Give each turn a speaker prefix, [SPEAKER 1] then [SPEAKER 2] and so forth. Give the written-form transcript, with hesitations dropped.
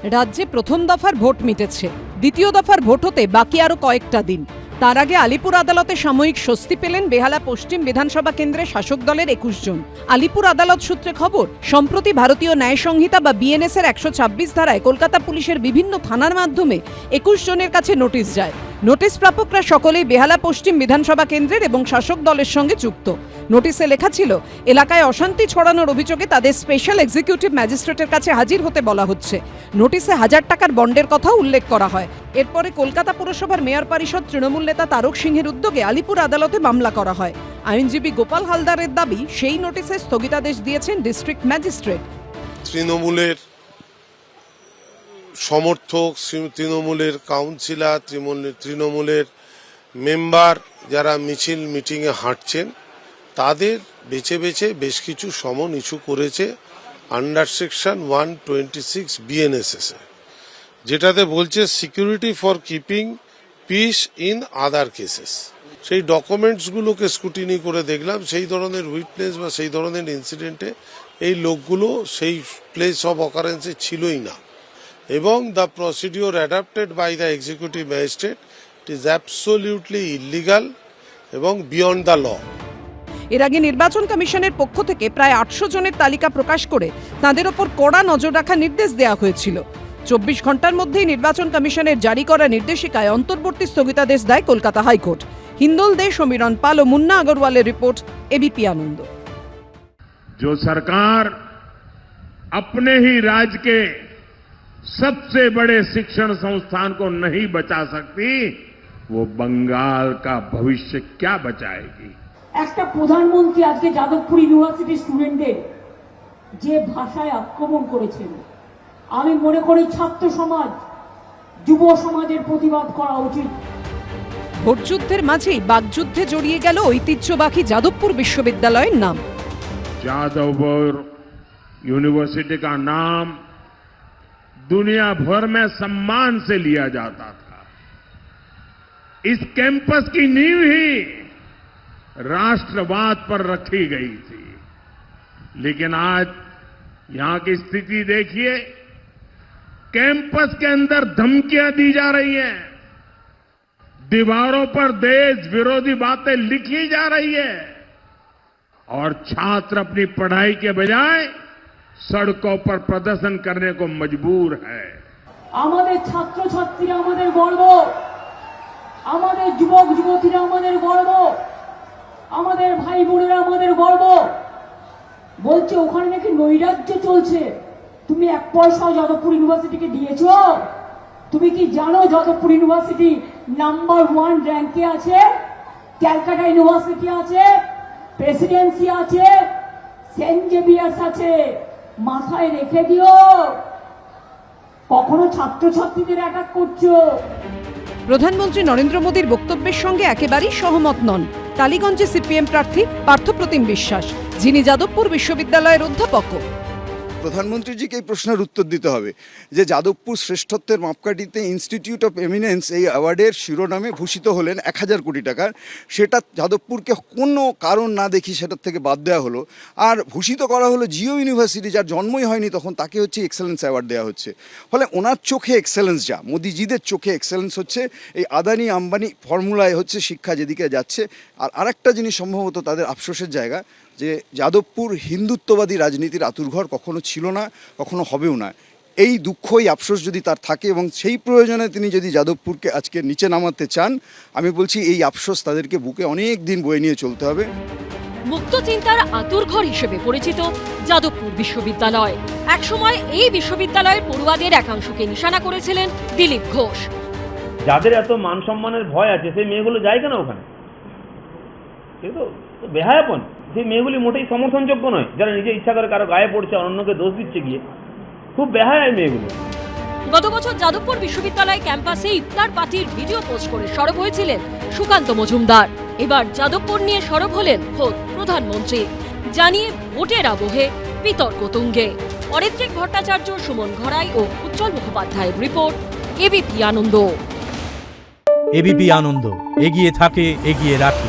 [SPEAKER 1] রাজ্যে প্রথম দফার ভোট মিটেছে, দ্বিতীয় দফার ভোট হতে বাকি আরও কয়েকটা দিন। তার আগে আলিপুর আদালতে সাময়িক স্বস্তি পেলেন বেহালা পশ্চিম বিধানসভা কেন্দ্রে শাসক দলের ২১ জন। আলিপুর আদালত সূত্রে খবর, সম্প্রতি ভারতীয় ন্যায় সংহিতা বা বিএনএস এর ১২৬ ধারায় কলকাতা পুলিশের বিভিন্ন থানার মাধ্যমে ২১ জনের কাছে নোটিশ যায়। নোটিশ প্রাপকরা সকলেই বেহালা পশ্চিম বিধানসভা কেন্দ্রের এবং শাসক দলের সঙ্গে যুক্ত। নোটিশে লেখা ছিল, এলাকায় অশান্তি ছড়ানোর অভিযোগে তাদের স্পেশাল এক্সিকিউটিভ ম্যাজিস্ট্রেটের কাছে হাজির হতে বলা হচ্ছে। নোটিশে ১,০০০ টাকার বন্ডের কথাও উল্লেখ করা হয়। এরপরে কলকাতা পুরসভার মেয়র পরিষদ তৃণমূল নেতা তারক সিংহের উদ্যোগে আলিপুর আদালতে মামলা করা হয়। আইনজীবী গোপাল হালদারের দাবি, সেই নোটিশে স্থগিতাদেশ দিয়েছেন ডিস্ট্রিক্ট ম্যাজিস্ট্রেট।
[SPEAKER 2] তৃণমূলের সমর্থক, তৃণমূলের কাউন্সিলর, তৃণমূলের মেম্বার যারা মিছিল মিটিংয়ে হাঁটছেন, তাদের বেছে বেছে বেশ কিছু সমন ইস্যু করেছে আন্ডার সেকশন 126 বিএনএসএস, যেটাতে বলছে security for keeping piece in other cases. সেই ডকুমেন্টসগুলোকে স্ক্রুটিনি করে দেখলাম, সেই ধরনের উইটনেস বা সেই ধরনের ইনসিডেন্টে এই লোকগুলো সেই প্লেস অফ অকারেন্সে ছিলই না, এবং the procedure adapted by the executive magistrate it is absolutely illegal এবং বিয়ন্ড দ্য ল।
[SPEAKER 1] এর আগে নির্বাচন কমিশনের পক্ষ থেকে প্রায় ৮০০ জনের তালিকা প্রকাশ করে তাদের ওপর কড়া নজর রাখার নির্দেশ দেওয়া হয়েছিল। ২৪ ঘন্টার মধ্যেই নির্বাচন কমিশনের জারি করা নির্দেশিকায় অন্তর্বর্তী স্থগিতাদেশ দেয় কলকাতা হাইকোর্ট। হিন্দোল দে, সমীরণ পাল ও মুন্না আগরওয়ালের রিপোর্ট, এবিপি আনন্দ।
[SPEAKER 3] जो सरकार अपने ही राज्य के सबसे बड़े शिक्षण संस्थान को नहीं बचा सकती, वो बंगाल का भविष्य क्या बचाएगी।
[SPEAKER 4] একটা প্রধানমন্ত্রী আজকে যাদবপুর ইউনিভার্সিটির স্টুডেন্টদের যে ভাষায় আক্রমণ করেছেন, আমি মনে করি ছাত্র সমাজ, যুব সমাজের প্রতিবাদ করা উচিত।
[SPEAKER 1] ভোটযুদ্ধের মাঝেই বাকযুদ্ধে জড়িয়ে গেল ঐতিহ্যবাহী যাদবপুর বিশ্ববিদ্যালয়ের নাম।
[SPEAKER 3] जादवपुर यूनिवर्सिटी का नाम दुनिया भर में सम्मान से लिया जाता था। इस कैंपस की नींव ही राष्ट्रवाद पर रखी गई थी, लेकिन आज यहां की स्थिति देखिए, कैंपस के अंदर धमकियां दी जा रही हैं, दीवारों पर देश विरोधी बातें लिखी जा रही है, और छात्र अपनी पढ़ाई के बजाय सड़कों पर प्रदर्शन करने को मजबूर है।
[SPEAKER 4] আমাদের ছাত্র ছাত্রীরা আমাদের গর্ব, আমাদের যুবক যুবতীরা আমাদের গর্ব, আমাদের ভাই বোনেরা আমাদের গর্ব। বলছে ওখানে নাকি নৈরাজ্য চলছে, তুমি ১ পয়সাও যাদবপুর ইউনিভার্সিটিকে দিয়েছো? তুমি কি জানো যাদবপুর ইউনিভার্সিটি নাম্বার 1 র্যাঙ্কে আছে? ক্যালকাটা ইউনিভার্সিটি আছে, প্রেসিডেন্সি আছে, সেন্ট জেভিয়ার্স আছে। মাথায় রেখে দিও, কখনো ছাত্রছাত্রীদের অ্যাটাক করছো।
[SPEAKER 1] প্রধানমন্ত্রী নরেন্দ্র মোদীর বক্তব্যের সঙ্গে একেবারেই সহমত নন টালিগঞ্জে সিপিএম প্রার্থী পার্থপ্রতিম বিশ্বাস, যিনি যাদবপুর বিশ্ববিদ্যালয়ের অধ্যাপক।
[SPEAKER 5] প্রধানমন্ত্রীজিকে এই প্রশ্নের উত্তর দিতে হবে যে যাদবপুর শ্রেষ্ঠত্বের মাপকাঠিতে ইনস্টিটিউট অফ এমিনেন্স এই অ্যাওয়ার্ডের শিরোনামে ভূষিত হলেন ১,০০০ কোটি টাকার। সেটা যাদবপুরকে কোনো কারণ না দেখি সেটার থেকে বাদ দেওয়া হলো, আর ভূষিত করা হলো জিও ইউনিভার্সিটি, যার জন্মই হয়নি তখন, তাকে হচ্ছে এক্সেলেন্স অ্যাওয়ার্ড দেওয়া হচ্ছে। ফলে ওনার চোখে এক্সেলেন্স, যা মোদিজিদের চোখে এক্সেলেন্স হচ্ছে এই আদানি আম্বানি ফর্মুলায় হচ্ছে শিক্ষা যেদিকে যাচ্ছে। আর আরেকটা জিনিস সম্ভবত তাদের আফসোসের জায়গা, যে যাদবপুর হিন্দুত্ববাদী রাজনীতির আতুরঘর কখনো ছিল না, কখনো হবেও না। এই দুঃখ, এই আফসোস যদি তার থাকে এবং সেই প্রয়োজনে তিনি যদি যাদবপুরকে আজকে নিচে নামাতে চান, আমি বলছি এই আফসোস তাদেরকে বুকে অনেক দিন বয়ে নিয়ে চলতে হবে।
[SPEAKER 6] মুক্ত চিন্তার আতুরঘর হিসেবে পরিচিত যাদবপুর বিশ্ববিদ্যালয়, একসময় এই বিশ্ববিদ্যালয়ের পড়ুয়াদের একাংশকে নিশানা করেছিলেন দিলীপ ঘোষ।
[SPEAKER 7] যাদের এত মান সম্মানের ভয় আছে, সেই মেয়েগুলো যায় কেন ওখানে? কিন্তু বেহায়াপন, সেই মেয়েগুলি মোটেই সমর্থনযোগ্য নয়, যারা নিজে ইচ্ছা করে কারো গায়ে পড়ছে, অন্যকে দোষ দিচ্ছে গিয়ে। খুব বেহায়া মেয়েগুলো।
[SPEAKER 6] গত বছর যাদবপুর বিশ্ববিদ্যালয় ক্যাম্পাসে ইফতার পার্টির ভিডিও পোস্ট করে সরব হয়েছিলেন সুকান্ত মজুমদার। এবার যাদবপুর নিয়ে সরব হলেন খোদ প্রধানমন্ত্রী, জানিয়ে ভোটের আবহে বিতর্ক তুঙ্গে। অরিত্রিক ভট্টাচার্য, সুমন ঘরাই ও উজ্জ্বল মুখোপাধ্যায়ের রিপোর্ট, এবিপি আনন্দ।
[SPEAKER 8] এবিপি আনন্দ, এগিয়ে থাকে, এগিয়ে রাখে।